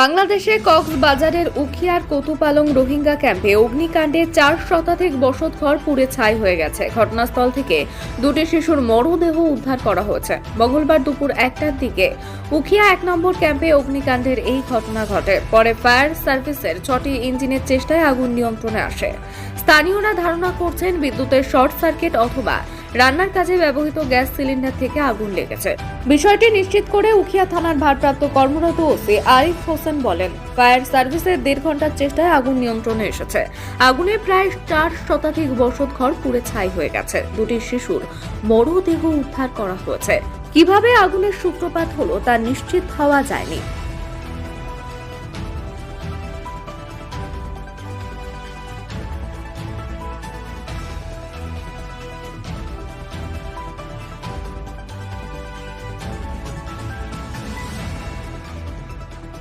বাংলাদেশে কক্সবাজারের উখিয়ার কোতুপালং রোহিঙ্গা ক্যাম্পে অগ্নিকাণ্ডে 4 শতাধিক বসতঘর পুড়ে ছাই হয়ে গেছে। ঘটনাস্থল থেকে দুটি শিশুর মরদেহ উদ্ধার করা হয়েছে। মঙ্গলবার দুপুর 1টার দিকে উখিয়া 1 নম্বর ক্যাম্পে অগ্নিকাণ্ডের এই ঘটনা ঘটে। পরে ফায়ার সার্ভিসের 6টি ইঞ্জিনের চেষ্টায় আগুন নিয়ন্ত্রণে আসে। স্থানীয়রা ধারণা করছেন বিদ্যুতের শর্ট সার্কিট অথবা রান্নার কাজে ব্যবহৃত গ্যাস সিলিন্ডার থেকে আগুন লেগেছে। বিষয়টি নিশ্চিত করে উখিয়া থানার ভারপ্রাপ্ত কর্মরত ওসি আরিফ হোসেন বলেন, ফায়ার সার্ভিসের 1.5 ঘন্টার চেষ্টায় আগুন নিয়ন্ত্রণে এসেছে। আগুনে প্রায় 4 শতাধিক বসতঘর পুড়ে ছাই হয়ে গেছে। দুটি শিশুর মরদেহ উদ্ধার করা হয়েছে। কিভাবে আগুনের সূত্রপাত হলো তা নিশ্চিত হওয়া যায়নি।